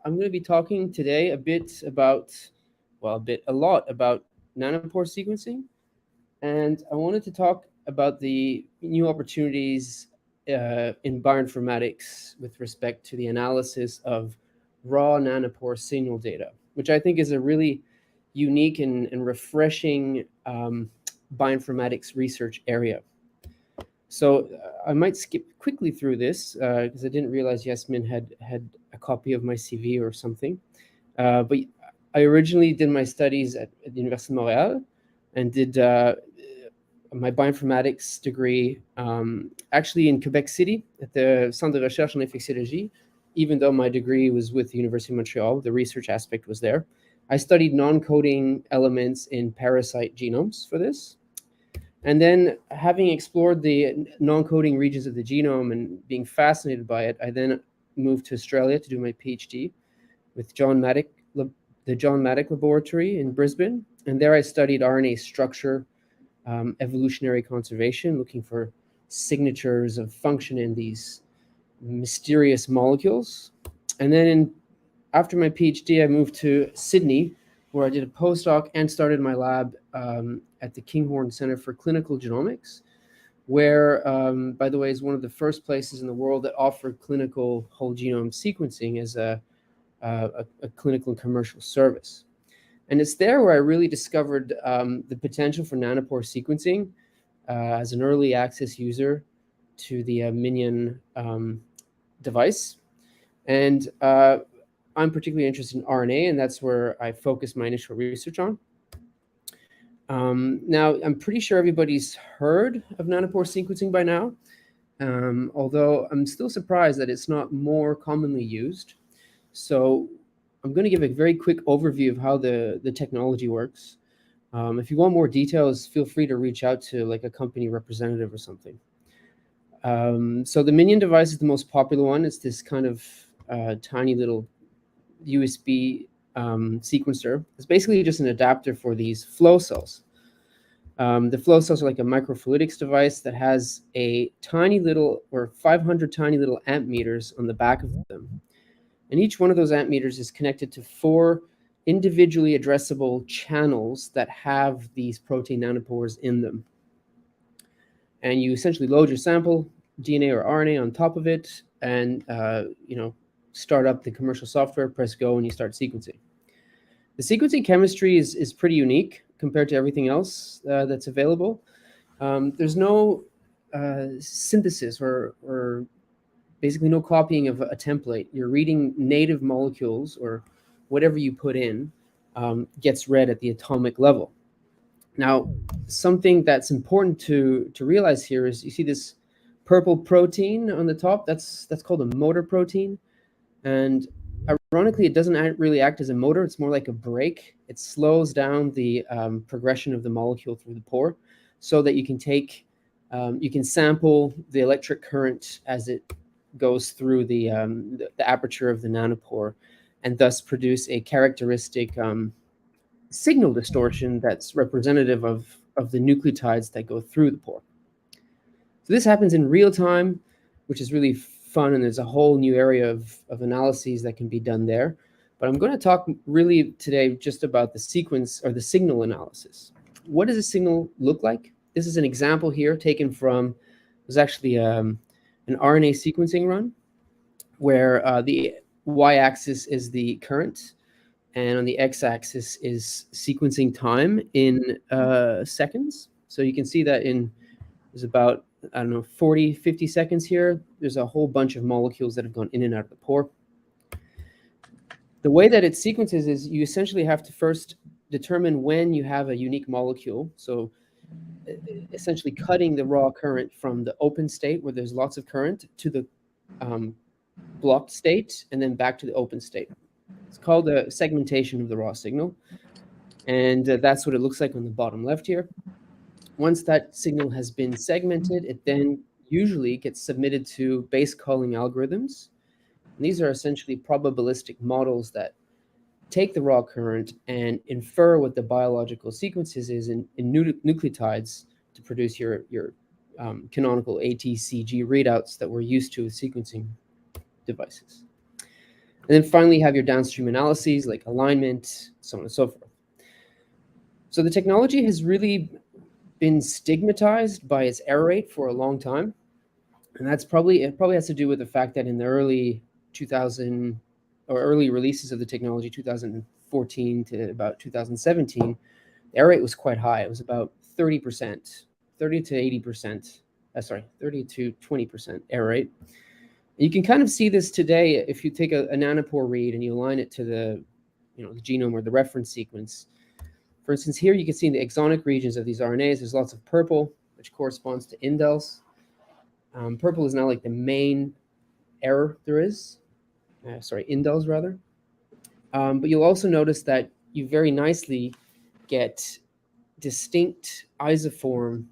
I'm going to be talking today a bit about, well, a lot about nanopore sequencing. And I wanted to talk about the new opportunities in bioinformatics with respect to the analysis of raw nanopore signal data, which I think is a really unique and refreshing bioinformatics research area. So I might skip quickly through this because I didn't realize Yasmin had a copy of my CV or something. But I originally did my studies at the Université de Montréal and did my bioinformatics degree actually in Quebec City at the Centre de Recherche en Infectiologie. Even though my degree was with the University of Montreal, the research aspect was there. I studied non-coding elements in parasite genomes for this. And then, having explored the non-coding regions of the genome and being fascinated by it, I then moved to Australia to do my PhD with the John Maddock Laboratory in Brisbane. And there I studied RNA structure, evolutionary conservation, looking for signatures of function in these mysterious molecules. And then after my PhD, I moved to Sydney, where I did a postdoc and started my lab at the Kinghorn Center for Clinical Genomics, where, by the way, is one of the first places in the world that offered clinical whole genome sequencing as a clinical and commercial service. And it's there where I really discovered the potential for nanopore sequencing as an early access user to the MinION device. And I'm particularly interested in RNA, and that's where I focused my initial research on. Now, I'm pretty sure everybody's heard of nanopore sequencing by now, although I'm still surprised that it's not more commonly used. So I'm going to give a very quick overview of how the technology works. If you want more details, feel free to reach out to like a company representative or something. So the MinION device is the most popular one. It's this kind of tiny little USB sequencer. It's basically just an adapter for these flow cells. The flow cells are like a microfluidics device that has a tiny little, or 500 tiny little amp meters on the back of them. And each one of those amp meters is connected to 4 individually addressable channels that have these protein nanopores in them. And you essentially load your sample, DNA or RNA, on top of it, and start up the commercial software, press go, and you start sequencing. The sequencing chemistry is pretty unique compared to everything else that's available. There's no synthesis or basically no copying of a template. You're reading native molecules, or whatever you put in gets read at the atomic level. Now, something that's important to realize here is you see this purple protein on the top. That's called a motor protein. And ironically, it doesn't really act as a motor. It's more like a brake. It slows down the progression of the molecule through the pore so that you can sample the electric current as it goes through the aperture of the nanopore, and thus produce a characteristic signal distortion that's representative of the nucleotides that go through the pore. So this happens in real time, which is really fun, and there's a whole new area of analyses that can be done there. But I'm going to talk really today just about the sequence or the signal analysis. What does a signal look like? This is an example here taken from, it was actually an RNA sequencing run, where the y-axis is the current, and on the x-axis is sequencing time in seconds. So you can see that there's about, 40, 50 seconds here. There's a whole bunch of molecules that have gone in and out of the pore. The way that it sequences is you essentially have to first determine when you have a unique molecule. So essentially cutting the raw current from the open state, where there's lots of current, to the blocked state, and then back to the open state. It's called a segmentation of the raw signal. And that's what it looks like on the bottom left here. Once that signal has been segmented, it then usually gets submitted to base calling algorithms. And these are essentially probabilistic models that take the raw current and infer what the biological sequences is in nucleotides to produce your canonical ATCG readouts that we're used to with sequencing devices. And then finally, you have your downstream analyses like alignment, so on and so forth. So the technology has really been stigmatized by its error rate for a long time. And it probably has to do with the fact that in the early 2000 or early releases of the technology, 2014 to about 2017, the error rate was quite high. It was about 30%, 30 to 80%, 30 to 20% error rate. You can kind of see this today if you take a nanopore read and you align it to the genome or the reference sequence. For instance, here you can see in the exonic regions of these RNAs, there's lots of purple, which corresponds to indels. Purple is now like the main error there is. Indels rather. But you'll also notice that you very nicely get distinct isoform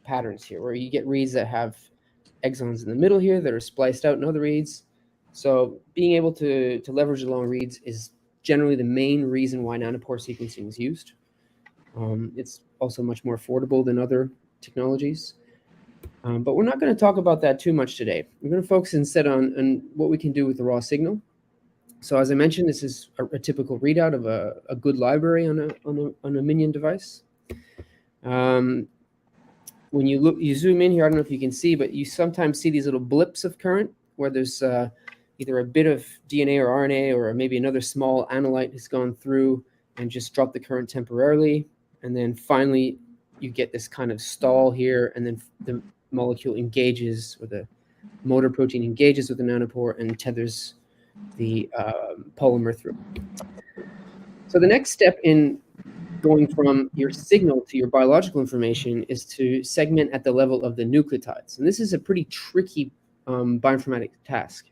patterns here, where you get reads that have exons in the middle here that are spliced out in other reads. So being able to leverage the long reads is generally the main reason why nanopore sequencing is used. It's also much more affordable than other technologies. But we're not going to talk about that too much today. We're going to focus instead on what we can do with the raw signal. So as I mentioned, this is a typical readout of a good library on a MinION device. When you zoom in here, I don't know if you can see, but you sometimes see these little blips of current where there's either a bit of DNA or RNA or maybe another small analyte has gone through and just dropped the current temporarily. And then finally, you get this kind of stall here, and then the molecule engages, or the motor protein engages with the nanopore and tethers the polymer through. So the next step in going from your signal to your biological information is to segment at the level of the nucleotides. And this is a pretty tricky bioinformatics task.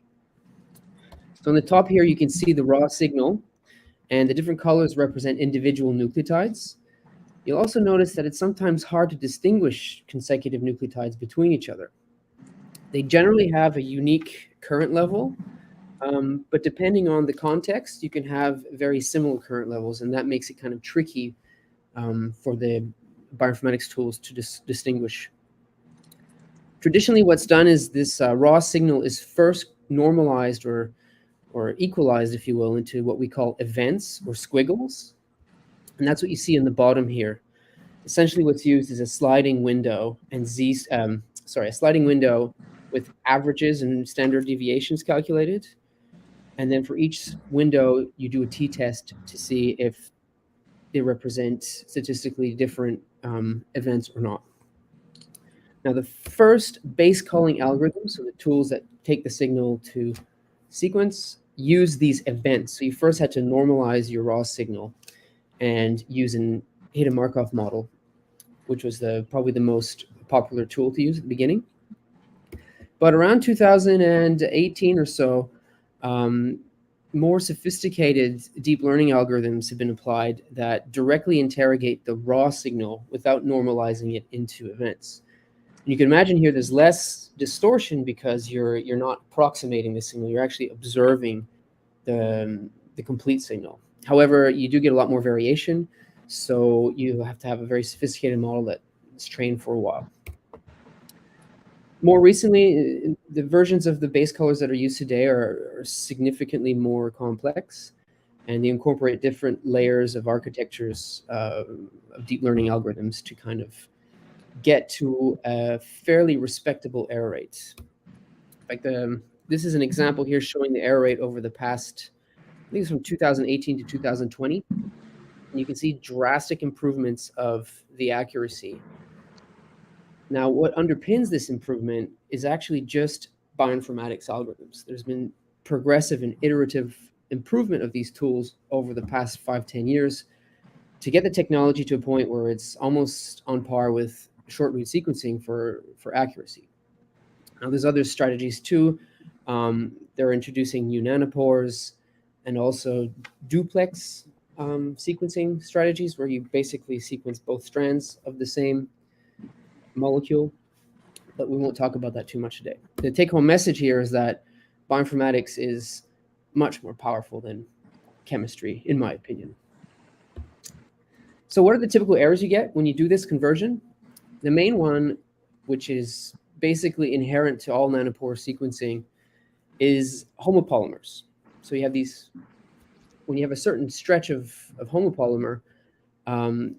So on the top here, you can see the raw signal, and the different colors represent individual nucleotides. You'll also notice that it's sometimes hard to distinguish consecutive nucleotides between each other. They generally have a unique current level, but depending on the context, you can have very similar current levels, and that makes it kind of tricky for the bioinformatics tools to distinguish. Traditionally, what's done is this raw signal is first normalized or equalized, if you will, into what we call events or squiggles. And that's what you see in the bottom here. Essentially, what's used is a sliding window and a sliding window with averages and standard deviations calculated. And then for each window, you do a t-test to see if they represent statistically different events or not. Now, the first base calling algorithms, so the tools that take the signal to sequence, use these events. So you first had to normalize your raw signal and hit a Markov model, which was probably the most popular tool to use at the beginning. But around 2018 or so, more sophisticated deep learning algorithms have been applied that directly interrogate the raw signal without normalizing it into events. And you can imagine here there's less distortion because you're not approximating the signal, you're actually observing the complete signal. However, you do get a lot more variation, so you have to have a very sophisticated model that's trained for a while. More recently, the versions of the base colors that are used today are significantly more complex, and they incorporate different layers of architectures of deep learning algorithms to kind of get to a fairly respectable error rate. Like this is an example here showing the error rate over the past, I think it's from 2018 to 2020. And you can see drastic improvements of the accuracy. Now, what underpins this improvement is actually just bioinformatics algorithms. There's been progressive and iterative improvement of these tools over the past 5-10 years to get the technology to a point where it's almost on par with short read sequencing for accuracy. Now, there's other strategies too. They're introducing new nanopores and also duplex sequencing strategies where you basically sequence both strands of the same molecule, but we won't talk about that too much today. The take-home message here is that bioinformatics is much more powerful than chemistry, in my opinion. So what are the typical errors you get when you do this conversion? The main one, which is basically inherent to all nanopore sequencing, is homopolymers. So you have these, when you have a certain stretch of homopolymer,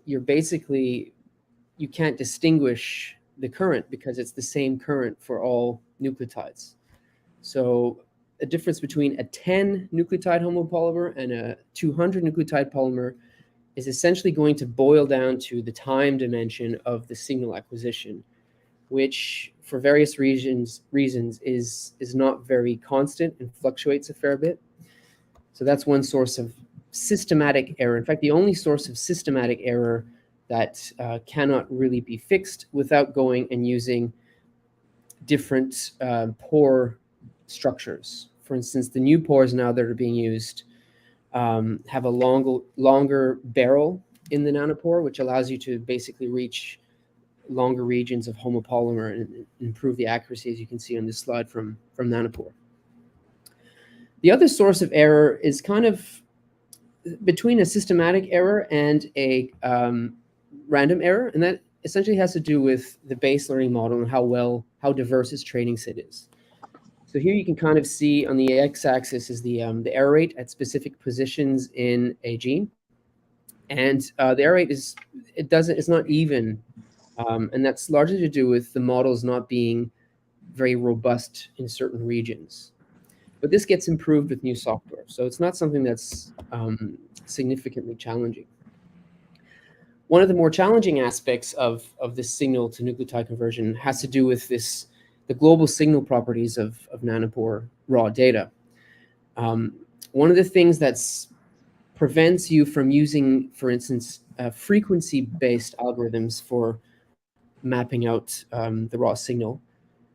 you're basically, you can't distinguish the current because it's the same current for all nucleotides. So a difference between a 10 nucleotide homopolymer and a 200 nucleotide polymer is essentially going to boil down to the time dimension of the signal acquisition, which for various reasons is not very constant and fluctuates a fair bit. So that's one source of systematic error. In fact, the only source of systematic error that cannot really be fixed without going and using different pore structures. For instance, the new pores now that are being used have a longer barrel in the nanopore, which allows you to basically reach longer regions of homopolymer and improve the accuracy, as you can see on this slide from nanopore. The other source of error is kind of between a systematic error and a random error, and that essentially has to do with the base learning model and how diverse its training set is. So here you can kind of see on the x-axis is the error rate at specific positions in a gene, and the error rate it's not even, and that's largely to do with the models not being very robust in certain regions. But this gets improved with new software, so it's not something that's significantly challenging. One of the more challenging aspects of this signal to nucleotide conversion has to do with the global signal properties of nanopore raw data. One of the things that prevents you from using, for instance, frequency-based algorithms for mapping out the raw signal.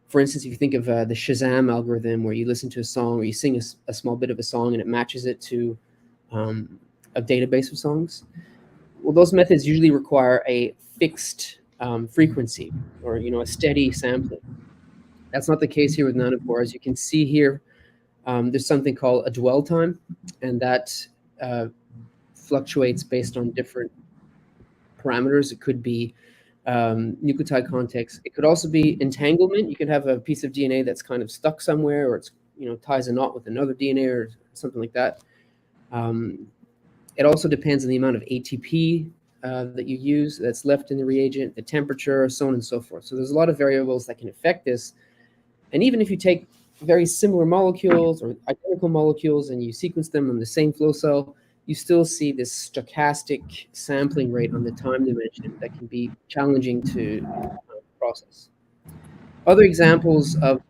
For instance, if you think of the Shazam algorithm, where you listen to a song or you sing a small bit of a song and it matches it to a database of songs, well, those methods usually require a fixed frequency, or a steady sampling. That's not the case here with nanopore. As you can see here, there's something called a dwell time, and that fluctuates based on different parameters. It could be nucleotide context. It could also be entanglement. You could have a piece of DNA that's kind of stuck somewhere, or it's ties a knot with another DNA or something like that. It also depends on the amount of ATP that you use that's left in the reagent, the temperature, so on and so forth. So there's a lot of variables that can affect this. And even if you take very similar molecules or identical molecules and you sequence them on the same flow cell, you still see this stochastic sampling rate on the time dimension that can be challenging to process. Other examples of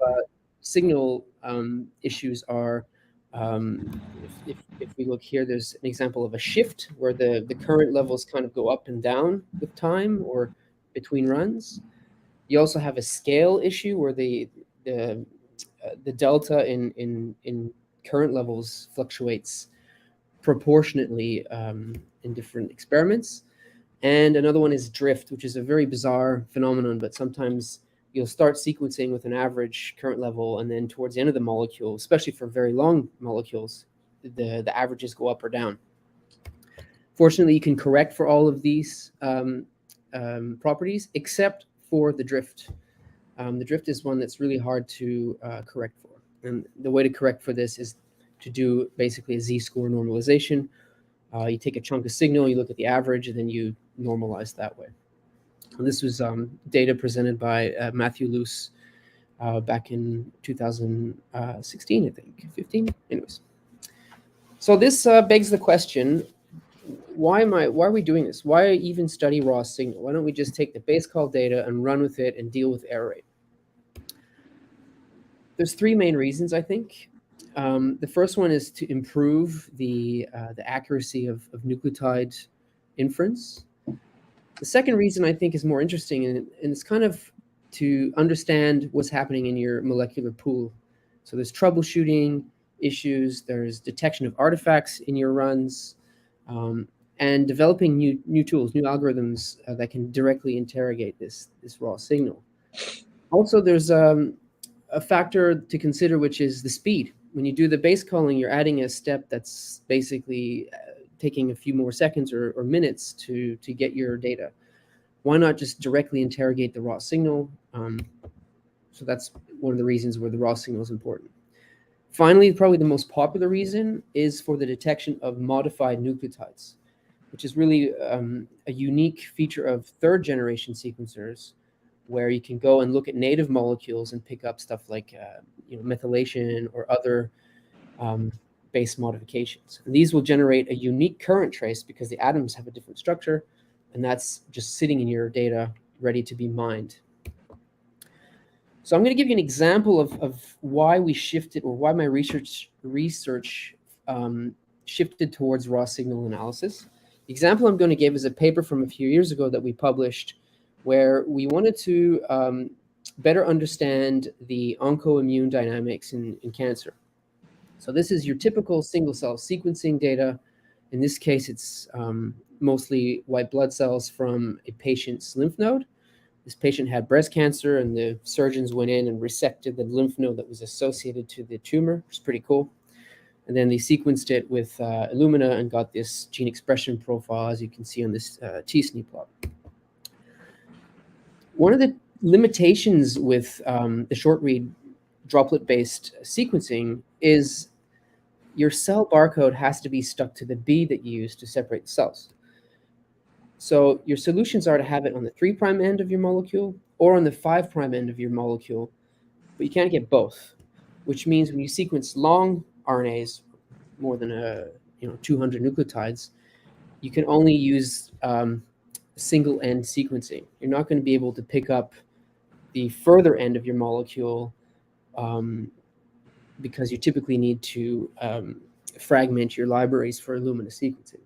signal issues are, if we look here, there's an example of a shift where the current levels kind of go up and down with time or between runs. You also have a scale issue where the delta in current levels fluctuates proportionately in different experiments. And another one is drift, which is a very bizarre phenomenon, but sometimes you'll start sequencing with an average current level, and then towards the end of the molecule, especially for very long molecules, the averages go up or down. Fortunately, you can correct for all of these properties, except for the drift. The drift is one that's really hard to correct for. And the way to correct for this is to do basically a z-score normalization. You take a chunk of signal, you look at the average, and then you normalize that way. And this was data presented by Matthew Luce back in 2016, I think, 15. Anyways, so this begs the question: why are we doing this? Why even study raw signal? Why don't we just take the base call data and run with it and deal with error rate? There's three main reasons, I think. The first one is to improve the accuracy of nucleotide inference. The second reason I think is more interesting, and it's kind of to understand what's happening in your molecular pool. So there's troubleshooting issues, there's detection of artifacts in your runs, and developing new tools, new algorithms that can directly interrogate this raw signal. Also, there's a factor to consider, which is the speed. When you do the base calling, you're adding a step that's basically taking a few more seconds or minutes to get your data. Why not just directly interrogate the raw signal? So that's one of the reasons where the raw signal is important. Finally, probably the most popular reason is for the detection of modified nucleotides, which is really a unique feature of third-generation sequencers, where you can go and look at native molecules and pick up stuff like methylation or other base modifications. And these will generate a unique current trace because the atoms have a different structure, and that's just sitting in your data ready to be mined. So I'm going to give you an example of why we shifted, or why my research shifted towards raw signal analysis. The example I'm going to give is a paper from a few years ago that we published, where we wanted to better understand the oncoimmune dynamics in cancer. So this is your typical single-cell sequencing data. In this case, it's mostly white blood cells from a patient's lymph node. This patient had breast cancer, and the surgeons went in and resected the lymph node that was associated to the tumor, which is pretty cool. And then they sequenced it with Illumina and got this gene expression profile, as you can see on this t-SNE plot. One of the limitations with the short-read droplet-based sequencing is your cell barcode has to be stuck to the B that you use to separate the cells. So your solutions are to have it on the 3' end of your molecule or on the 5' end of your molecule, but you can't get both, which means when you sequence long RNAs, more than 200 nucleotides, you can only use single-end sequencing. You're not going to be able to pick up the further end of your molecule because you typically need to fragment your libraries for Illumina sequencing.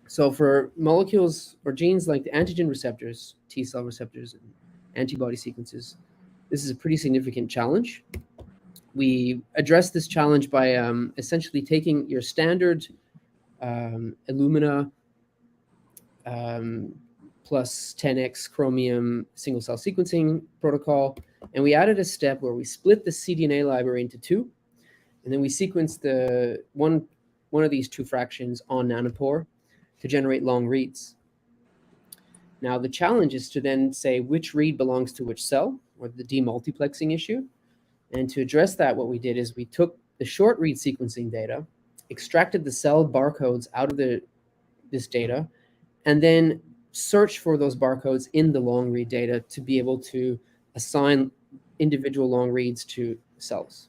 So for molecules or genes like the antigen receptors, T-cell receptors, and antibody sequences, this is a pretty significant challenge. We address this challenge by essentially taking your standard Illumina plus 10x Chromium single-cell sequencing protocol, and we added a step where we split the cDNA library into two, and then we sequence the one of these two fractions on Nanopore to generate long reads. Now, the challenge is to then say which read belongs to which cell, or the demultiplexing issue. And to address that, what we did is we took the short read sequencing data, extracted the cell barcodes out of this data, and then searched for those barcodes in the long read data to be able to assign individual long reads to cells.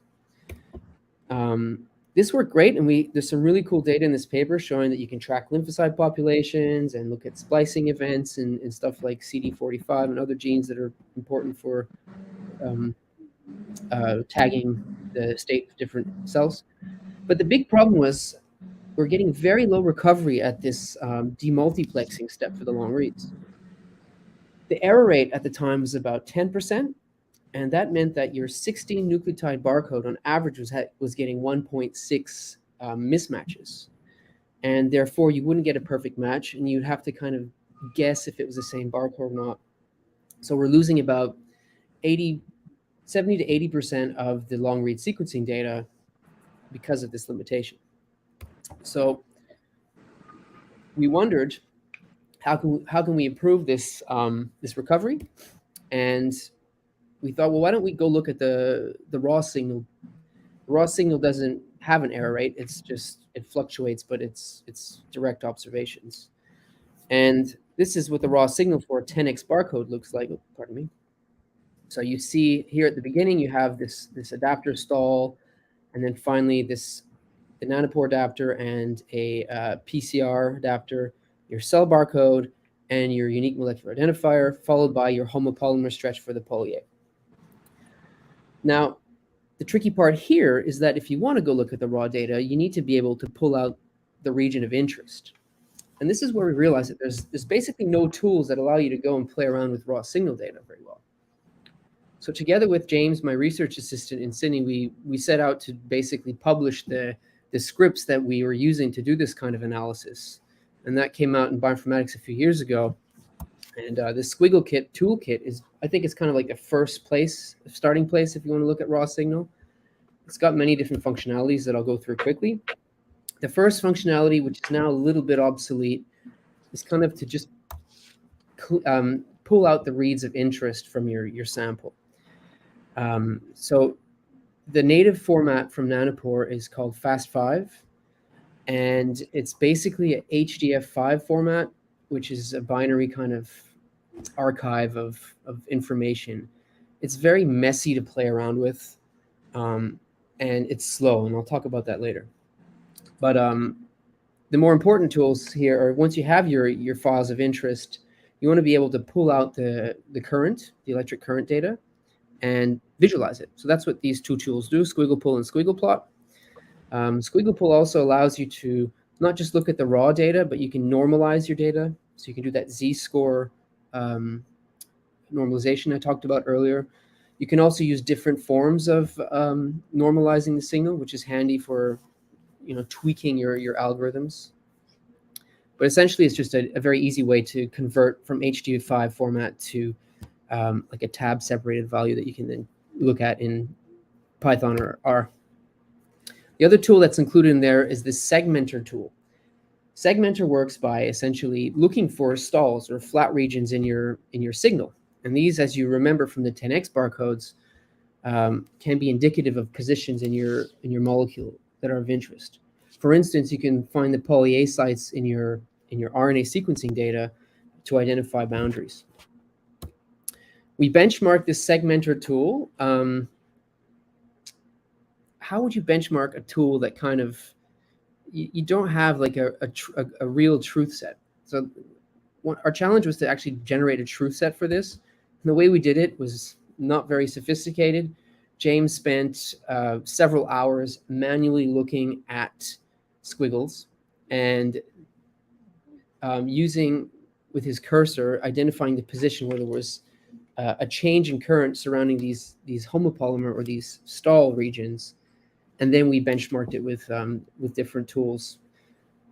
This worked great, and there's some really cool data in this paper showing that you can track lymphocyte populations and look at splicing events and stuff like CD45 and other genes that are important for tagging the state of different cells. But the big problem was we're getting very low recovery at this demultiplexing step for the long reads. The error rate at the time was about 10%, and that meant that your 16 nucleotide barcode on average was getting 1.6 mismatches. And therefore, you wouldn't get a perfect match, and you'd have to kind of guess if it was the same barcode or not. So we're losing about 70 to 80% of the long read sequencing data because of this limitation. So we wondered, how can we improve this this recovery? And we thought, well, why don't we go look at the raw signal? The raw signal doesn't have an error rate. It's just, it fluctuates, but it's direct observations. And this is what the raw signal for a 10x barcode looks like. Oh, pardon me. So you see here at the beginning, you have this adapter stall, and then finally the nanopore adapter and a PCR adapter, your cell barcode, and your unique molecular identifier, followed by your homopolymer stretch for the poly A. Now, the tricky part here is that if you want to go look at the raw data, you need to be able to pull out the region of interest. And this is where we realize that there's basically no tools that allow you to go and play around with raw signal data very well. So together with James, my research assistant in Sydney, we set out to basically publish the scripts that we were using to do this kind of analysis. And that came out in bioinformatics a few years ago. And the Squiggle Kit toolkit is, I think it's kind of like the starting place if you want to look at raw signal. It's got many different functionalities that I'll go through quickly. The first functionality, which is now a little bit obsolete, is kind of to just pull out the reads of interest from your sample. So The native format from Nanopore is called FAST5, and it's basically an HDF5 format, which is a binary kind of archive of information. It's very messy to play around with, and it's slow, and I'll talk about that later. But the more important tools here are, once you have your files of interest, you want to be able to pull out the electric current data, and visualize it. So that's what these two tools do, squiggle pull and squiggle plot. Squiggle pull also allows you to not just look at the raw data, but you can normalize your data. So you can do that z-score normalization I talked about earlier. You can also use different forms of normalizing the signal, which is handy for tweaking your algorithms. But essentially, it's just a very easy way to convert from HDF5 format to like a tab separated value that you can then look at in Python or R. The other tool that's included in there is the segmenter tool. Segmenter works by essentially looking for stalls or flat regions in your signal. And these, as you remember from the 10x barcodes, can be indicative of positions in your molecule that are of interest. For instance, you can find the poly A sites in your RNA sequencing data to identify boundaries. We benchmark this segmenter tool. How would you benchmark a tool that kind of you don't have like a real truth set? So our challenge was to actually generate a truth set for this. And the way we did it was not very sophisticated. James spent several hours manually looking at squiggles and using with his cursor, identifying the position where there was a change in current surrounding these homopolymer or these stall regions. And then we benchmarked it with different tools,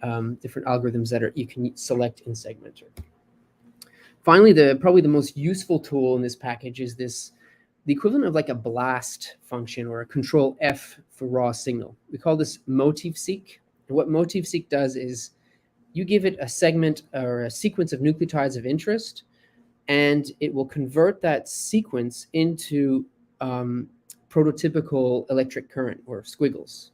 different algorithms that you can select in Segmenter. Finally, probably the most useful tool in this package is the equivalent of like a BLAST function or a control F for raw signal. We call this MOTIFSEQ. And what MOTIFSEQ does is you give it a segment or a sequence of nucleotides of interest, and it will convert that sequence into prototypical electric current or squiggles.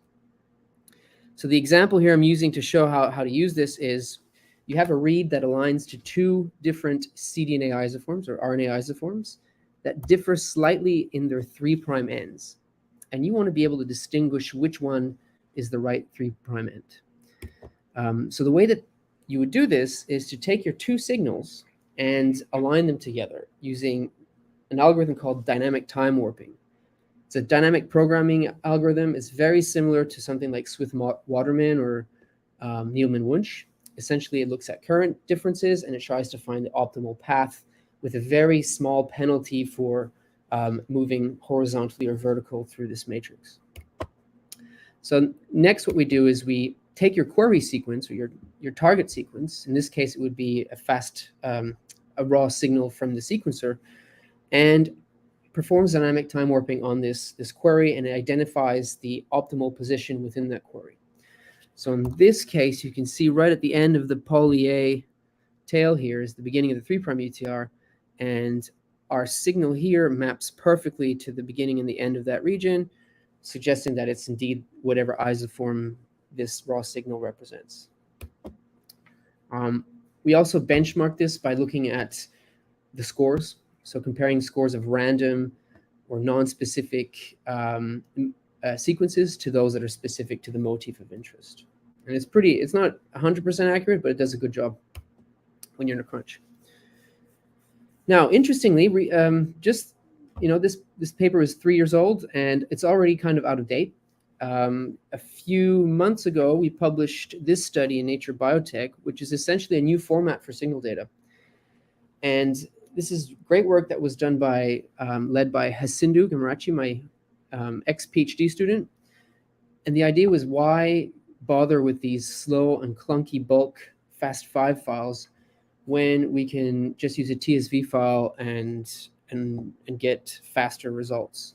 So the example here I'm using to show how to use this is you have a read that aligns to two different cDNA isoforms or RNA isoforms that differ slightly in their 3' ends. And you want to be able to distinguish which one is the right 3' end. So the way that you would do this is to take your two signals and align them together using an algorithm called dynamic time warping. It's a dynamic programming algorithm. It's very similar to something like Swift-Waterman or Needleman-Wunsch. Essentially, it looks at current differences and it tries to find the optimal path with a very small penalty for moving horizontally or vertical through this matrix. So next what we do is we take your query sequence or your target sequence. In this case, it would be a raw signal from the sequencer, and performs dynamic time warping on this query, and it identifies the optimal position within that query. So in this case, you can see right at the end of the poly A tail here is the beginning of the 3' UTR, and our signal here maps perfectly to the beginning and the end of that region, suggesting that it's indeed whatever isoform this raw signal represents. We also benchmark this by looking at the scores. So comparing scores of random or non-specific sequences to those that are specific to the motif of interest. And it's not 100% accurate, but it does a good job when you're in a crunch. Now, interestingly, this paper is 3 years old and it's already kind of out of date. A few months ago, we published this study in Nature Biotech, which is essentially a new format for signal data. And this is great work that was done by, led by Hasindu Gamarachi, my ex-PhD student. And the idea was, why bother with these slow and clunky bulk FAST5 files when we can just use a TSV file and get faster results?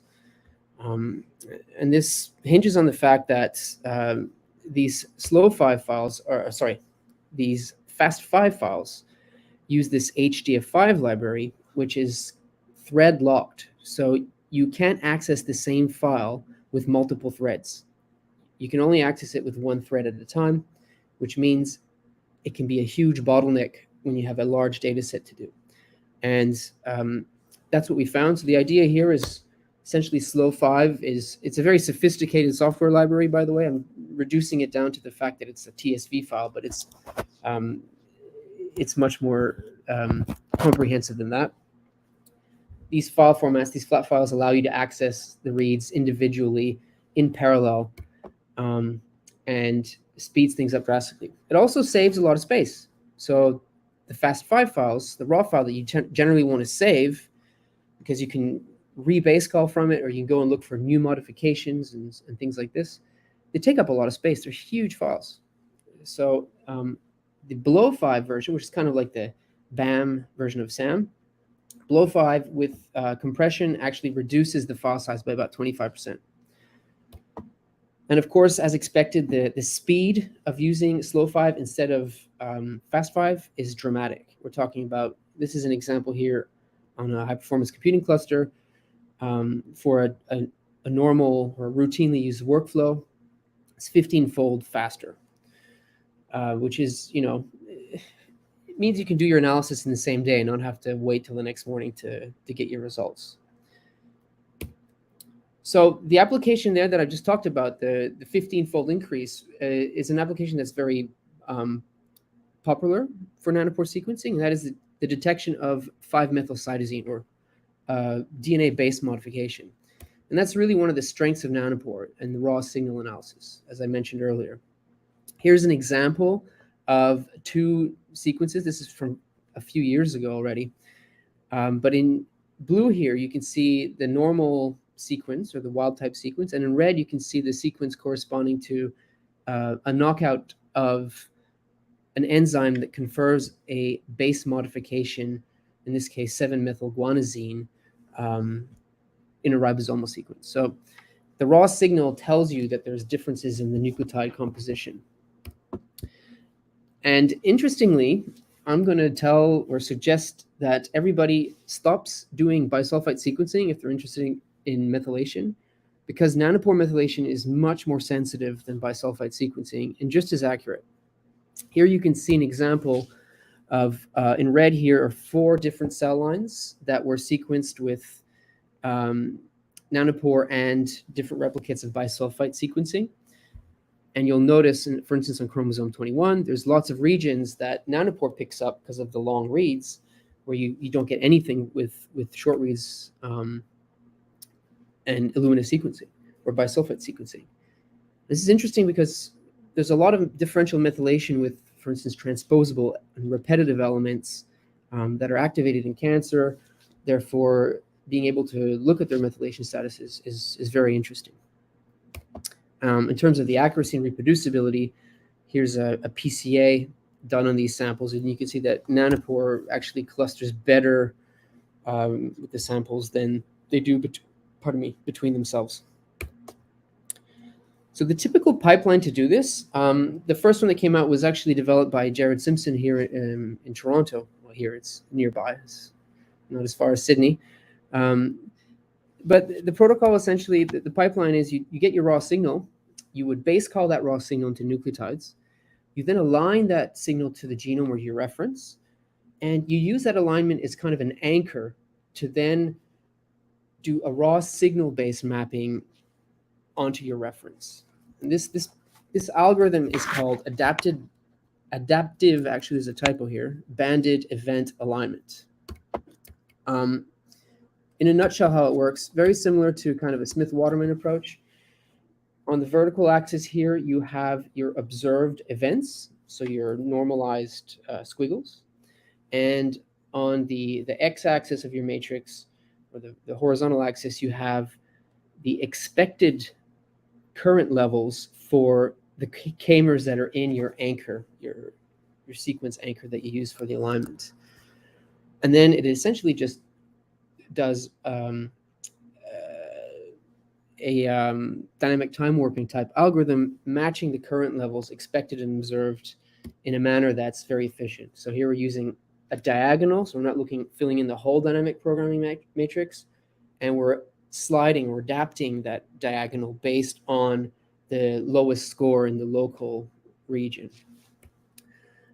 And this hinges on the fact that these these FAST5 files use this HDF5 library, which is thread locked. So you can't access the same file with multiple threads. You can only access it with one thread at a time, which means it can be a huge bottleneck when you have a large data set to do. And that's what we found. So the idea here is essentially SLO5 it's a very sophisticated software library, by the way. I'm reducing it down to the fact that it's a TSV file, but it's much more comprehensive than that. These file formats, these flat files, allow you to access the reads individually in parallel, and speeds things up drastically. It also saves a lot of space. So the FAST5 files, the raw file that you generally want to save, because you can re-BASECALL from it, or you can go and look for new modifications and things like this, they take up a lot of space. They're huge files. So the below 5 version, which is kind of like the BAM version of SAM, below 5 with compression actually reduces the file size by about 25%. And of course, as expected, the speed of using SLO5 instead of FAST5 is dramatic. We're talking about, this is an example here on a high-performance computing cluster for a normal or routinely used workflow. It's 15-fold faster, which is, it means you can do your analysis in the same day and not have to wait till the next morning to get your results. So the application there that I just talked about, the 15-fold increase, is an application that's very popular for nanopore sequencing, and that is the detection of 5-methylcytosine, or DNA-based modification. And that's really one of the strengths of nanopore and the raw signal analysis, as I mentioned earlier. Here's an example of 2 sequences. This is from a few years ago already. But in blue here, you can see the normal sequence, or the wild type sequence, and in red you can see the sequence corresponding to a knockout of an enzyme that confers a base modification, in this case 7-methylguanosine, in a ribosomal sequence. So the raw signal tells you that there's differences in the nucleotide composition. And interestingly, I'm going to tell or suggest that everybody stops doing bisulfite sequencing if they're interested in methylation, because nanopore methylation is much more sensitive than bisulfite sequencing and just as accurate. Here you can see an example of, in red here, are 4 different cell lines that were sequenced with nanopore and different replicates of bisulfite sequencing. And you'll notice, for instance, on chromosome 21, there's lots of regions that nanopore picks up because of the long reads, where you don't get anything with short reads and Illumina sequencing or bisulfite sequencing. This is interesting because there's a lot of differential methylation with, for instance, transposable and repetitive elements that are activated in cancer. Therefore, being able to look at their methylation status is very interesting. In terms of the accuracy and reproducibility, here's a PCA done on these samples, and you can see that nanopore actually clusters better with the samples than they do between themselves. So the typical pipeline to do this, the first one that came out was actually developed by Jared Simpson here in Toronto. Well, here it's nearby, it's not as far as Sydney. But the protocol, essentially, the pipeline is you get your raw signal, you would BASECALL that raw signal into nucleotides, you then align that signal to the genome or your reference, and you use that alignment as kind of an anchor to then do a raw signal-based mapping onto your reference. And this algorithm is called adaptive, actually there's a typo here, banded event alignment. In a nutshell, how it works, very similar to kind of a Smith-Waterman approach. On the vertical axis here, you have your observed events, so your normalized squiggles. And on the x-axis of your matrix, or the horizontal axis, you have the expected current levels for the k-mers that are in your anchor, your sequence anchor that you use for the alignment. And then it essentially just does a dynamic time warping type algorithm, matching the current levels expected and observed in a manner that's very efficient. So here we're using a diagonal, so we're not filling in the whole dynamic programming matrix, and we're sliding or adapting that diagonal based on the lowest score in the local region.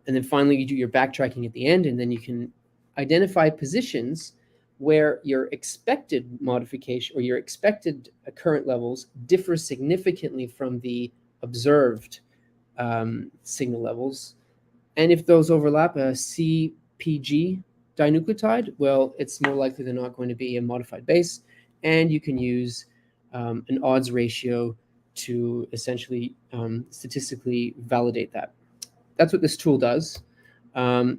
And then finally, you do your backtracking at the end, and then you can identify positions where your expected modification or your expected current levels differ significantly from the observed signal levels. And if those overlap a CpG dinucleotide, well, it's more likely than not going to be a modified base, and you can use an odds ratio to essentially statistically validate that. That's what this tool does. Hasindu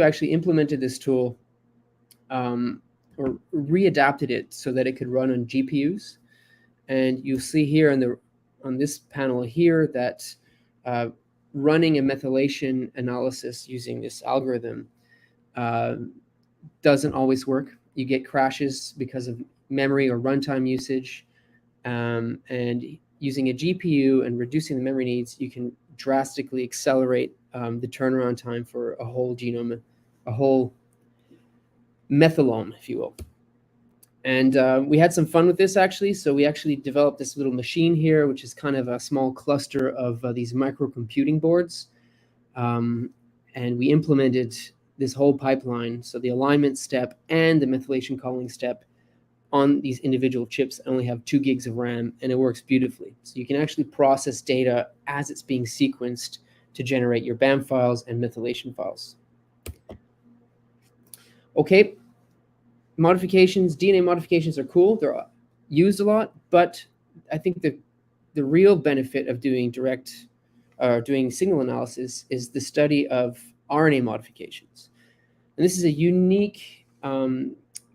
actually implemented this tool or readapted it so that it could run on GPUs. And you'll see here on this panel here that running a methylation analysis using this algorithm doesn't always work. You get crashes because of memory or runtime usage. And using a GPU and reducing the memory needs, you can drastically accelerate the turnaround time for a whole genome, a whole methylome, if you will. And we had some fun with this, actually. So we actually developed this little machine here, which is kind of a small cluster of these microcomputing boards. And we implemented this whole pipeline, so the alignment step and the methylation calling step, on these individual chips that only have 2 gigs of RAM, and it works beautifully. So you can actually process data as it's being sequenced to generate your BAM files and methylation files. Okay, modifications, DNA modifications are cool. They're used a lot, but I think the real benefit of doing doing signal analysis is the study of RNA modifications. And this is a unique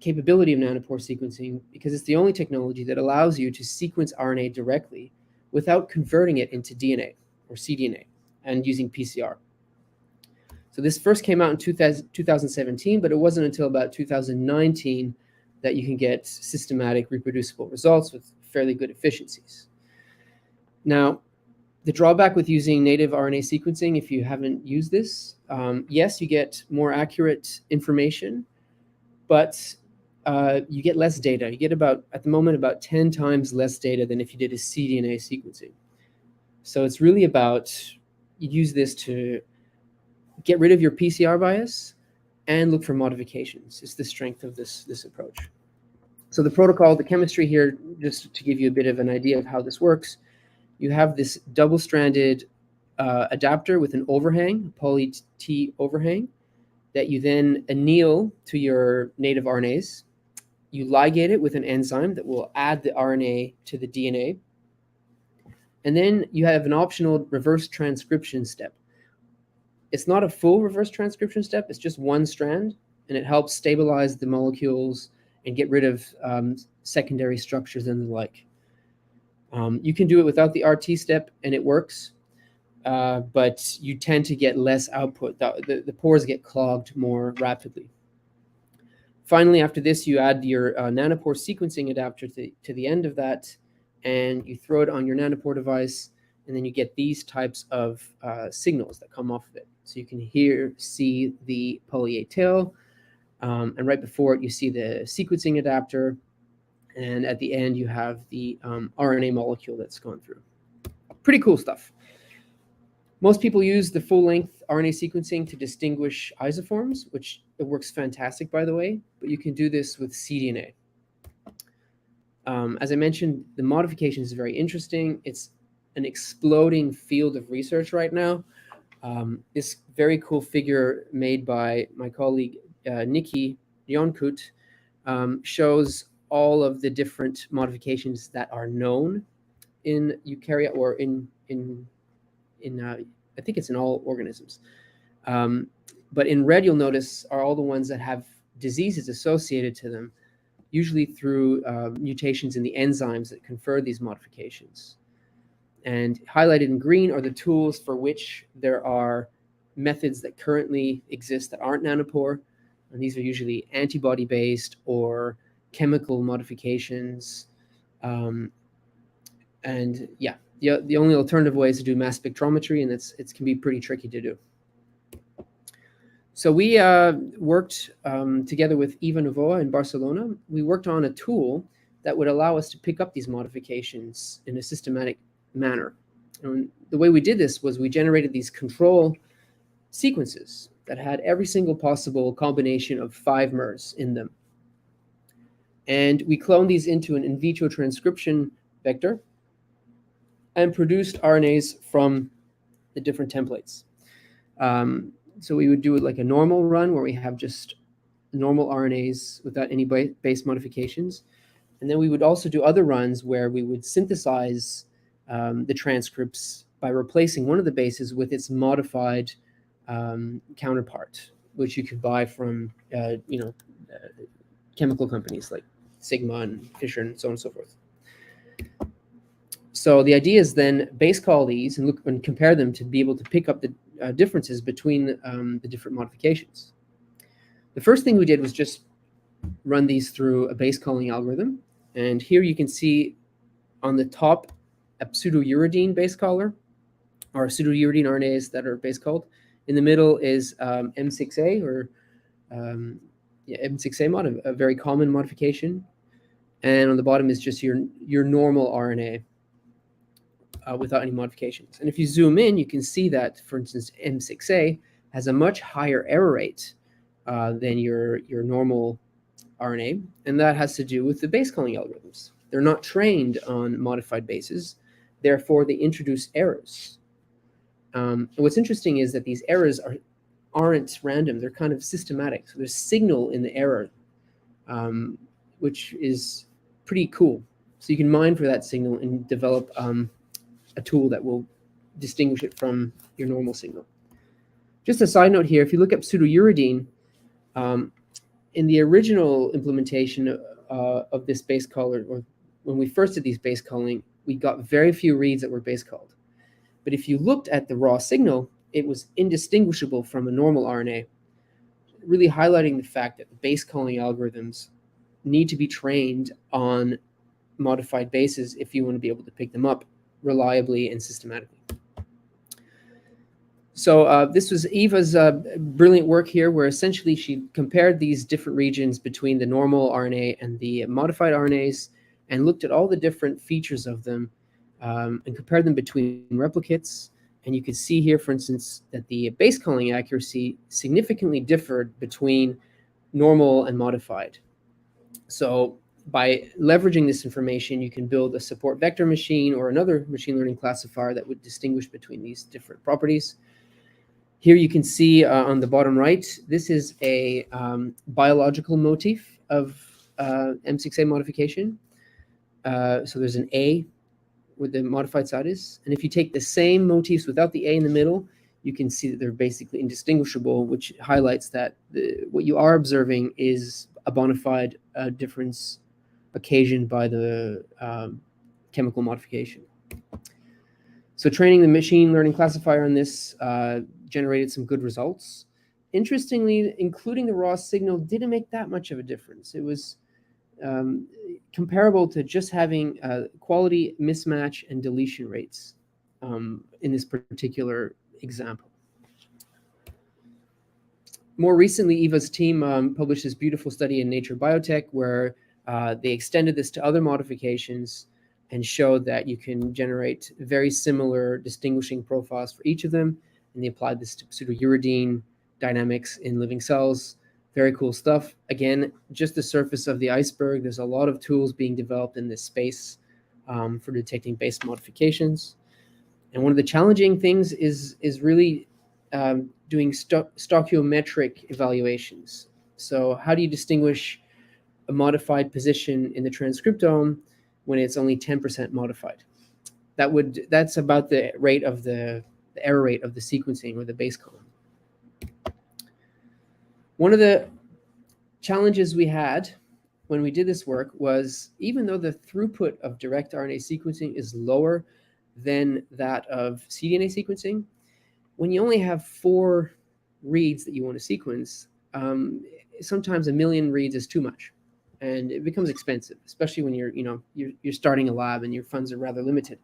capability of nanopore sequencing because it's the only technology that allows you to sequence RNA directly without converting it into DNA or cDNA and using PCR. So this first came out in 2017, but it wasn't until about 2019 that you can get systematic reproducible results with fairly good efficiencies. Now, the drawback with using native RNA sequencing, if you haven't used this, yes, you get more accurate information, but you get less data. You get at the moment, about 10 times less data than if you did a cDNA sequencing. So it's really about, you use this to get rid of your PCR bias and look for modifications. It's the strength of this approach. So the protocol, the chemistry here, just to give you a bit of an idea of how this works, you have this double-stranded adapter with an overhang, a poly-T overhang, that you then anneal to your native RNAs. You ligate it with an enzyme that will add the RNA to the DNA. And then you have an optional reverse transcription step. It's not a full reverse transcription step, it's just one strand, and it helps stabilize the molecules and get rid of secondary structures and the like. You can do it without the RT step, and it works, but you tend to get less output. The pores get clogged more rapidly. Finally, after this, you add your nanopore sequencing adapter to the end of that, and you throw it on your nanopore device, and then you get these types of signals that come off of it. So you can see the poly A tail, and right before it, you see the sequencing adapter, and at the end, you have the RNA molecule that's gone through. Pretty cool stuff. Most people use the full-length RNA sequencing to distinguish isoforms, which it works fantastic, by the way, but you can do this with cDNA. As I mentioned, the modification is very interesting. It's an exploding field of research right now. This very cool figure made by my colleague Nikki Yonkut shows all of the different modifications that are known in eukaryote or I think it's in all organisms. But in red, you'll notice are all the ones that have diseases associated to them, usually through mutations in the enzymes that confer these modifications. And highlighted in green are the tools for which there are methods that currently exist that aren't nanopore. And these are usually antibody-based or chemical modifications. And yeah, the only alternative way is to do mass spectrometry, and it can be pretty tricky to do. So we worked together with Eva Novoa in Barcelona. We worked on a tool that would allow us to pick up these modifications in a systematic manner. And the way we did this was we generated these control sequences that had every single possible combination of 5 MERs in them. And we cloned these into an in vitro transcription vector and produced RNAs from the different templates. So we would do it like a normal run where we have just normal RNAs without any base modifications. And then we would also do other runs where we would synthesize the transcripts by replacing one of the bases with its modified counterpart, which you could buy from chemical companies like Sigma and Fisher and so on and so forth. So the idea is then base call these and look and compare them to be able to pick up the differences between the different modifications. The first thing we did was just run these through a base calling algorithm. And here you can see on the top a pseudouridine base caller, or pseudouridine RNAs that are base called. In the middle is M6A, or M6A mod, a very common modification. And on the bottom is just your normal RNA without any modifications. And if you zoom in, you can see that, for instance, M6A has a much higher error rate than your normal RNA, and that has to do with the base calling algorithms. They're not trained on modified bases, therefore they introduce errors. And what's interesting is that these errors aren't random, they're kind of systematic. So there's signal in the error, which is pretty cool. So you can mine for that signal and develop a tool that will distinguish it from your normal signal. Just a side note here, if you look up pseudouridine, in the original implementation of this base caller, or when we first did these base calling, we got very few reads that were base called. But if you looked at the raw signal, it was indistinguishable from a normal RNA, really highlighting the fact that the base calling algorithms need to be trained on modified bases if you want to be able to pick them up reliably and systematically. So this was Eva's brilliant work here, where essentially she compared these different regions between the normal RNA and the modified RNAs and looked at all the different features of them and compared them between replicates. And you can see here, for instance, that the base calling accuracy significantly differed between normal and modified. So by leveraging this information, you can build a support vector machine or another machine learning classifier that would distinguish between these different properties. Here you can see on the bottom right, this is a biological motif of M6A modification. So there's an A where the modified side is. And if you take the same motifs without the A in the middle, you can see that they're basically indistinguishable, which highlights that what you are observing is a bona fide difference occasioned by the chemical modification. So training the machine learning classifier on this generated some good results. Interestingly, including the raw signal didn't make that much of a difference. It was comparable to just having quality mismatch and deletion rates in this particular example. More recently, Eva's team published this beautiful study in Nature Biotech where they extended this to other modifications and showed that you can generate very similar distinguishing profiles for each of them. And they applied this to pseudouridine dynamics in living cells. Very cool stuff. Again, just the surface of the iceberg. There's a lot of tools being developed in this space for detecting base modifications. And one of the challenging things is really doing stoichiometric evaluations. So how do you distinguish a modified position in the transcriptome when it's only 10% modified? That's about the rate of the error rate of the sequencing or the base column. One of the challenges we had when we did this work was, even though the throughput of direct RNA sequencing is lower than that of cDNA sequencing, when you only have 4 reads that you want to sequence, sometimes 1 million reads is too much, and it becomes expensive, especially when you're starting a lab and your funds are rather limited.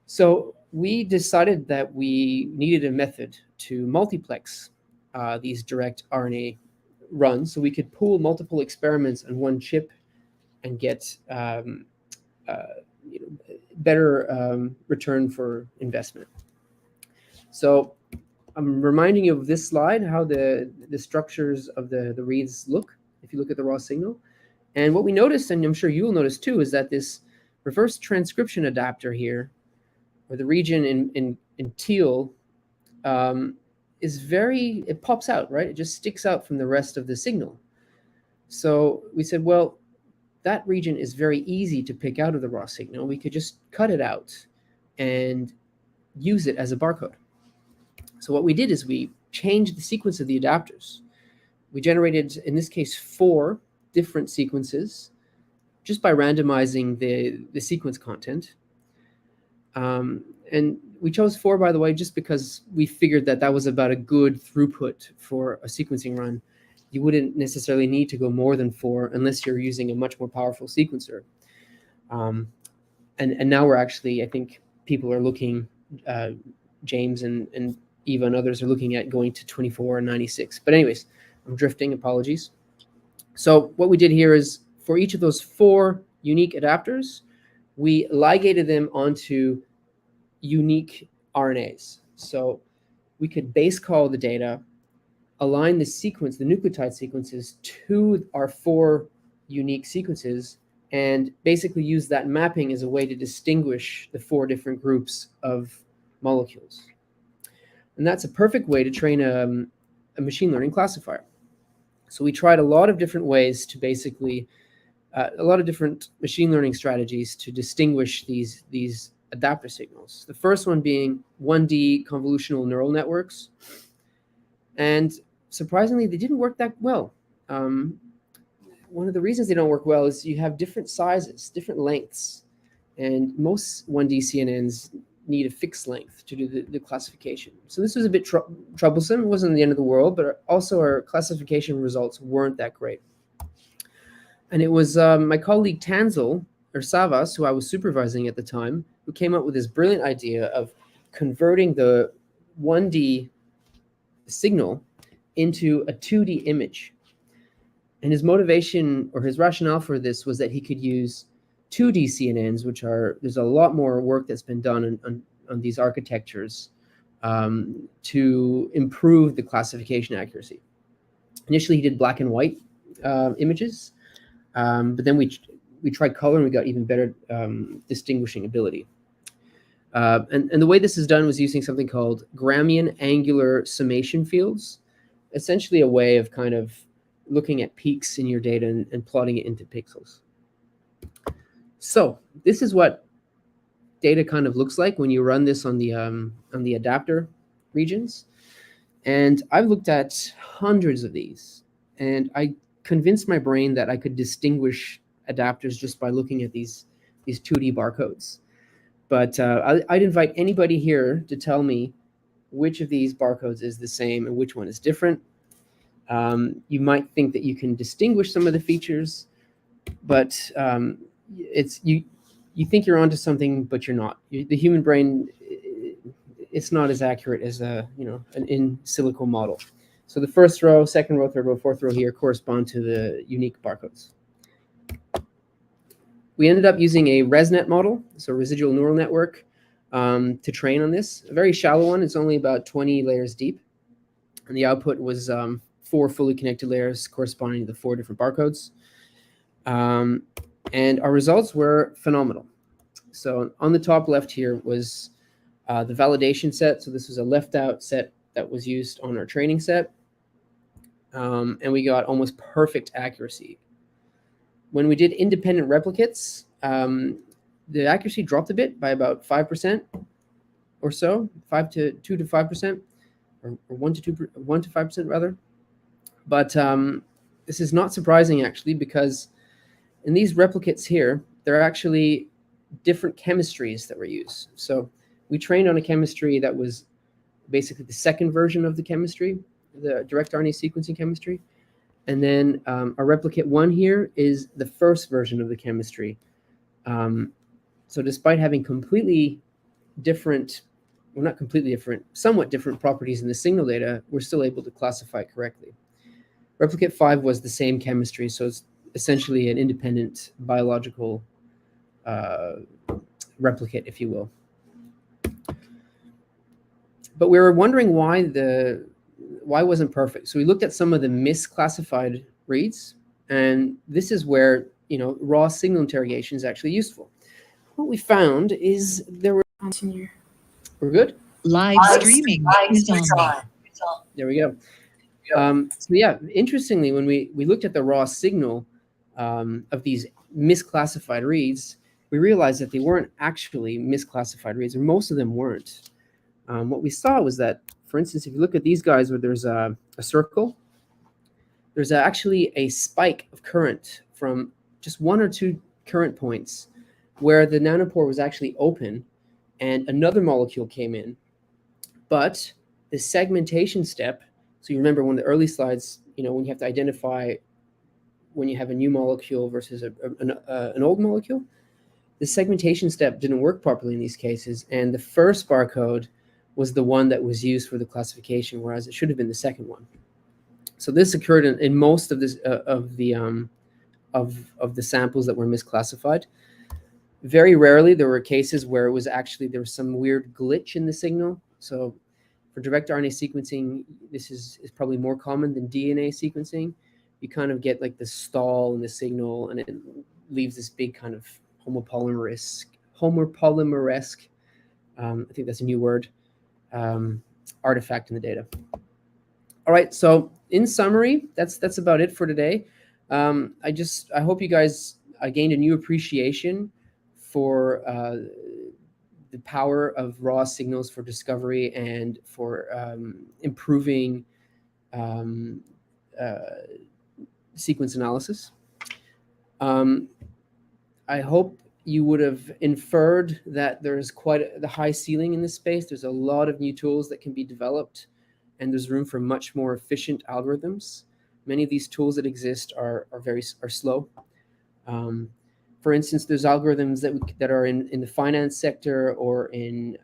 So we decided that we needed a method to multiplex these direct RNA runs. So we could pool multiple experiments on one chip and get better return for investment. So I'm reminding you of this slide, how the structures of the reads look if you look at the raw signal. And what we noticed, and I'm sure you will notice too, is that this reverse transcription adapter here, or the region in teal, it pops out, right? It just sticks out from the rest of the signal. So we said, well, that region is very easy to pick out of the raw signal. We could just cut it out and use it as a barcode. So what we did is we changed the sequence of the adapters. We generated, in this case, 4 different sequences just by randomizing the sequence content. And we chose 4, by the way, just because we figured that that was about a good throughput for a sequencing run. You wouldn't necessarily need to go more than 4 unless you're using a much more powerful sequencer. And now we're actually, I think people are looking, James and Eva and others are looking at going to 24 and 96. But anyways, I'm drifting, apologies. So what we did here is for each of those 4 unique adapters, we ligated them onto unique RNAs. So we could base call the data, align the sequence, the nucleotide sequences, to our 4 unique sequences, and basically use that mapping as a way to distinguish the 4 different groups of molecules. And that's a perfect way to train a machine learning classifier. So we tried a lot of different ways to basically, a lot of different machine learning strategies to distinguish these adapter signals. The first one being 1D convolutional neural networks. And surprisingly, they didn't work that well. One of the reasons they don't work well is you have different sizes, different lengths. And most 1D CNNs need a fixed length to do the classification. So this was a bit troublesome. It wasn't the end of the world, but also our classification results weren't that great. And it was my colleague Tanzel, or Savas, who I was supervising at the time, who came up with this brilliant idea of converting the 1D signal into a 2D image. And his motivation, or his rationale for this, was that he could use 2D CNNs, which are, there's a lot more work that's been done on these architectures to improve the classification accuracy. Initially, he did black and white images, but then we tried color and we got even better distinguishing ability. And the way this is done was using something called Gramian angular summation fields, essentially a way of kind of looking at peaks in your data and plotting it into pixels. So this is what data kind of looks like when you run this on the adapter regions. And I've looked at hundreds of these, and I convinced my brain that I could distinguish adapters just by looking at these 2D barcodes. But I'd invite anybody here to tell me which of these barcodes is the same and which one is different. You might think that you can distinguish some of the features, but you think you're onto something, but you're not. The human brain, it's not as accurate as an in silico model. So the first row, second row, third row, fourth row here correspond to the unique barcodes. We ended up using a ResNet model, so residual neural network, to train on this. A very shallow one. It's only about 20 layers deep. And the output was 4 fully connected layers corresponding to the 4 different barcodes. And our results were phenomenal. So on the top left here was the validation set. So this was a left out set that was used on our training set. And we got almost perfect accuracy. When we did independent replicates, the accuracy dropped a bit by about 5% or so, 2 to 5%, or 1 to 5% rather. But this is not surprising actually, because in these replicates here, there are actually different chemistries that were used. So we trained on a chemistry that was basically the second version of the chemistry, the direct RNA sequencing chemistry. And then our replicate 1 here is the first version of the chemistry. So despite having completely different well, not completely different, somewhat different properties in the signal data, we're still able to classify it correctly. Replicate 5 was the same chemistry, so it's essentially an independent biological replicate, if you will. But we were wondering why it wasn't perfect. So we looked at some of the misclassified reads, and this is where, you know, raw signal interrogation is actually useful. What we found is there were... Continue. We're good? Live streaming is on. There we go. So yeah, interestingly, when we looked at the raw signal of these misclassified reads, we realized that they weren't actually misclassified reads, or most of them weren't. What we saw was that, for instance, if you look at these guys where there's a circle, there's actually a spike of current from just 1 or 2 current points where the nanopore was actually open and another molecule came in. But the segmentation step, so you remember one of the early slides, you know, when you have to identify when you have a new molecule versus an old molecule, the segmentation step didn't work properly in these cases, and the first barcode was the one that was used for the classification, whereas it should have been the second one. So this occurred in most of this of the samples that were misclassified. Very rarely there were cases where it was actually, there was some weird glitch in the signal. So for direct RNA sequencing, this is probably more common than DNA sequencing. You kind of get like the stall in the signal, and it leaves this big kind of homopolymer-esque, I think that's a new word, artifact in the data. All right, so in summary, that's about it for today. I hope you guys gained a new appreciation for the power of raw signals for discovery and for improving sequence analysis. I hope you would have inferred that there's quite the high ceiling in this space. There's a lot of new tools that can be developed, and there's room for much more efficient algorithms. Many of these tools that exist are slow. For instance, there's algorithms that are in the finance sector or in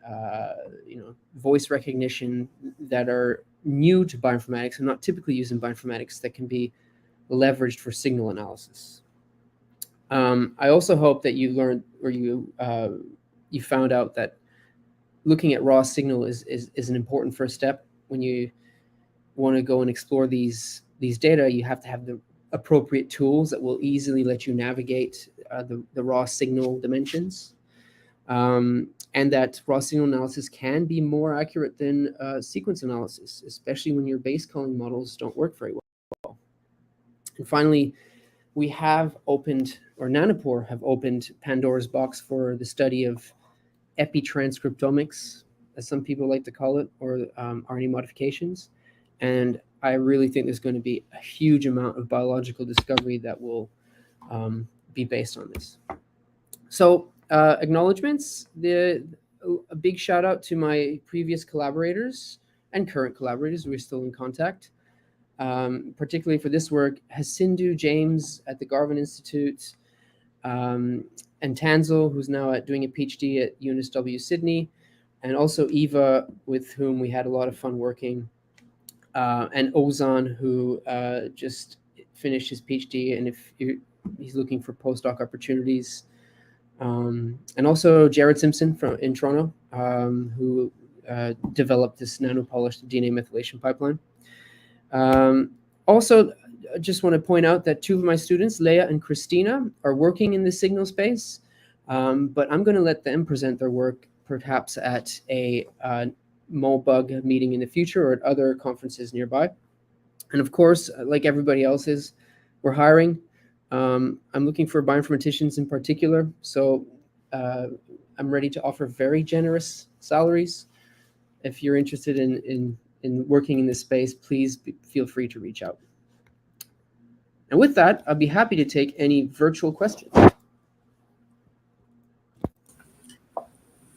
voice recognition that are new to bioinformatics and not typically used in bioinformatics that can be leveraged for signal analysis. I also hope that you learned, or you found out that looking at raw signal is an important first step. When you want to go and explore these data, you have to have the appropriate tools that will easily let you navigate the raw signal dimensions, and that raw signal analysis can be more accurate than sequence analysis, especially when your base calling models don't work very well. And finally, we have opened, or Nanopore have opened, Pandora's box for the study of epitranscriptomics, as some people like to call it, or RNA modifications. And I really think there's going to be a huge amount of biological discovery that will be based on this. So acknowledgements, a big shout out to my previous collaborators and current collaborators. We're still in contact. Particularly for this work, Hasindu James at the Garvan Institute, and Tanzel, who's now doing a PhD at UNSW Sydney, and also Eva, with whom we had a lot of fun working, and Ozan, who just finished his PhD, and he's looking for postdoc opportunities, and also Jared Simpson in Toronto, who developed this nano-polished DNA methylation pipeline. Also, I just want to point out that 2 of my students, Leah and Christina, are working in the signal space, but I'm going to let them present their work perhaps at a MonBUG meeting in the future or at other conferences nearby. And of course, like everybody else is, we're hiring. I'm looking for bioinformaticians in particular, so I'm ready to offer very generous salaries. If you're interested in working in this space, please feel free to reach out. And with that, I'll be happy to take any virtual questions.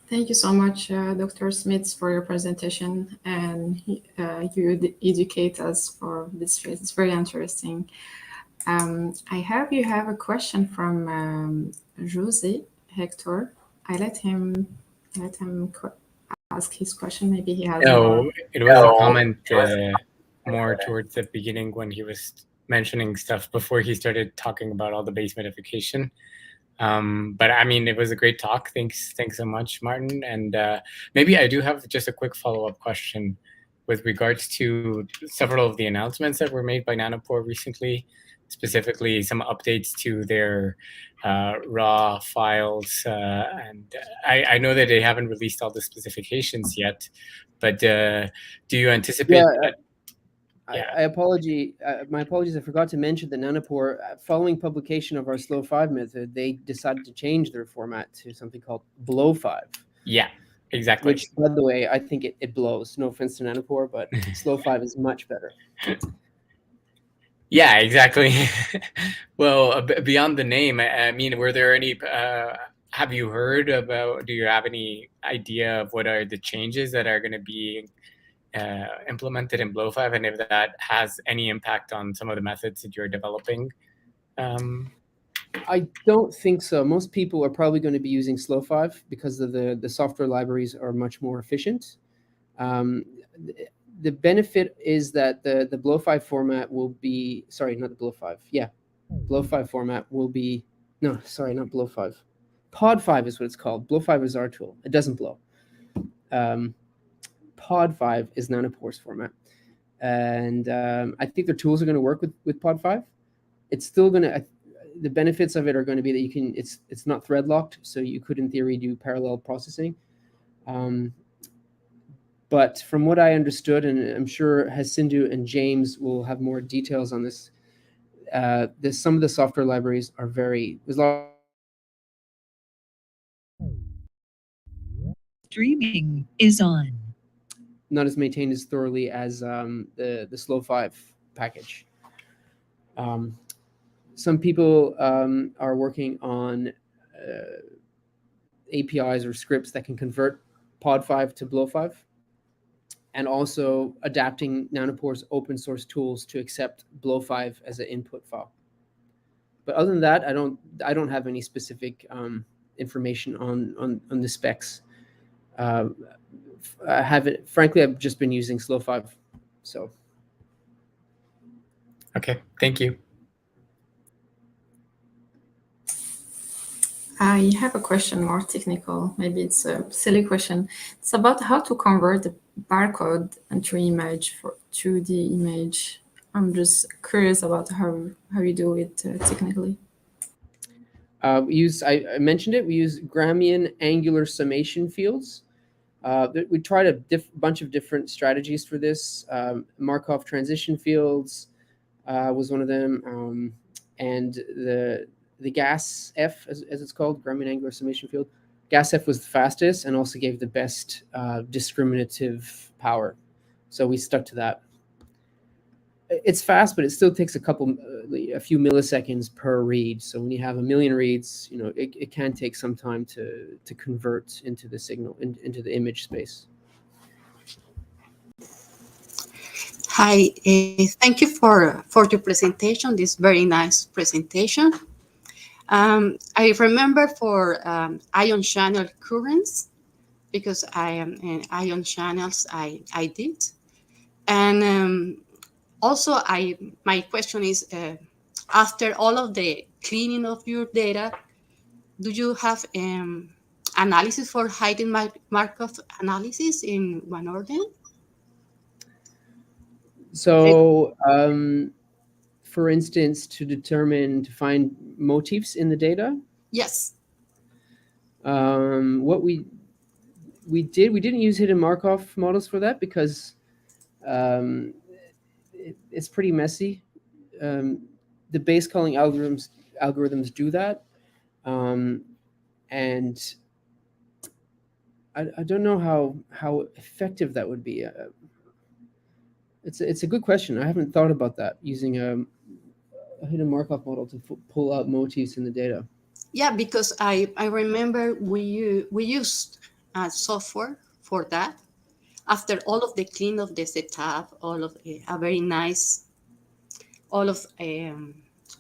Thank you so much, Dr. Smits, for your presentation, and you educate us for this phase. It's very interesting. You have a question from Jose Hector. I let him ask his question. Maybe he has No, more. it was a comment more towards the beginning when he was mentioning stuff before he started talking about all the base modification. But I mean, it was a great talk. Thanks so much, Martin. And maybe I do have just a quick follow-up question with regards to several of the announcements that were made by Nanopore recently, specifically some updates to their raw files. And I know that they haven't released all the specifications yet, but do you anticipate that? My apologies. I forgot to mention that Nanopore, following publication of our SLO 5 method, they decided to change their format to something called BLO 5. Yeah, exactly. Which, by the way, I think it blows. No offense to Nanopore, but SLO 5 is much better. Yeah, exactly. Well, beyond the name, I mean, were there any? Have you heard about? Do you have any idea of what are the changes that are going to be implemented in BLO 5, and if that has any impact on some of the methods that you're developing? I don't think so. Most people are probably going to be using SLO 5 because of the software libraries are much more efficient. The benefit is that the BLO 5 format will be, sorry, not the BLO 5. Yeah, BLO 5 format will be, no, sorry, not BLO 5. Pod 5 is what it's called. BLO 5 is our tool. It doesn't blow. Pod 5 is Nanopore's format. And I think their tools are going to work with Pod 5. It's still going to, the benefits of it are going to be that you can, it's not thread locked, so you could in theory do parallel processing. But from what I understood, and I'm sure Hasindu and James will have more details on this, some of the software libraries are there's a lot. Streaming is on. Not as maintained as thoroughly as the SLO 5 package. Some people are working on APIs or scripts that can convert Pod 5 to BLO 5, and also adapting Nanopore's open source tools to accept BLO 5 as an input file. But other than that, I don't have any specific information on the specs. Frankly, I've just been using SLO 5, so. Okay, thank you. I have a question more technical. Maybe it's a silly question. It's about how to convert the barcode into image for 2D image. I'm just curious about how you do it technically. I mentioned it. We use Gramian angular summation fields. We tried a bunch of different strategies for this. Markov transition fields was one of them, and the gas F, as it's called, Gramian angular summation field. Gas F was the fastest and also gave the best discriminative power. So we stuck to that. It's fast, but it still takes a few milliseconds per read. So when you have 1 million reads, it can take some time to convert into the signal, into the image space. Hi, thank you for your presentation, this very nice presentation. I remember for ion channel currents, because I am in ion channels, I did. And also, my question is, after all of the cleaning of your data, do you have analysis for hidden Markov analysis in one order? So, for instance, to find motifs in the data? Yes. What we didn't use hidden Markov models for that because it's pretty messy. The base-calling algorithms do that, and I don't know how effective that would be. It's a good question. I haven't thought about that, using a hidden Markov model to pull out motifs in the data. Yeah, because I remember we used software for that. After all of the clean of the setup, all of a very nice, all of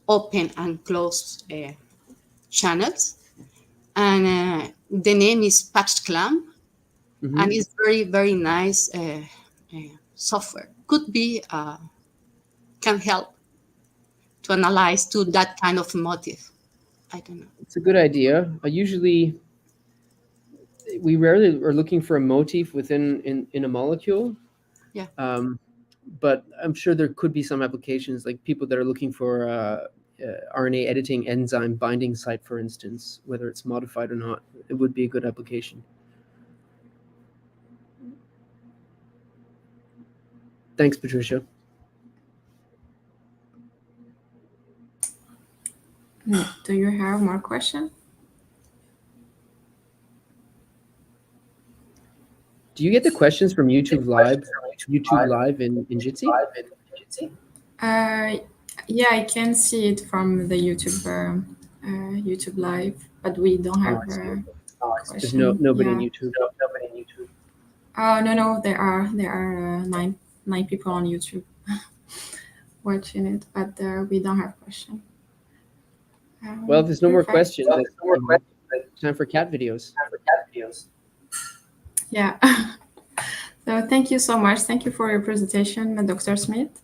open and closed channels, and the name is PatchClam, and it's very, very nice software. Could be, can help to analyze to that kind of motif. I don't know. It's a good idea. We rarely are looking for a motif within in a molecule. Yeah. But I'm sure there could be some applications, like people that are looking for RNA editing enzyme binding site, for instance, whether it's modified or not. It would be a good application. Thanks, Patricia. Do you have more questions? Do you get the questions from YouTube Live? YouTube Live in Jitsi? Yeah, I can see it from the YouTube Live, but we don't have There's questions. nobody Yeah. in YouTube. No, there are nine people on YouTube watching it, but we don't have questions. Well, if there's no more Perfect. questions, it's time for cat videos. Yeah. So thank you so much. Thank you for your presentation, Dr. Smith.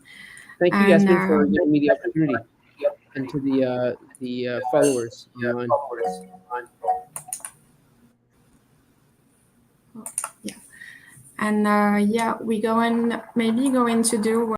Thank you, And, Yasmin, for giving me the opportunity, and to the followers online. Yeah. And yeah, maybe going to do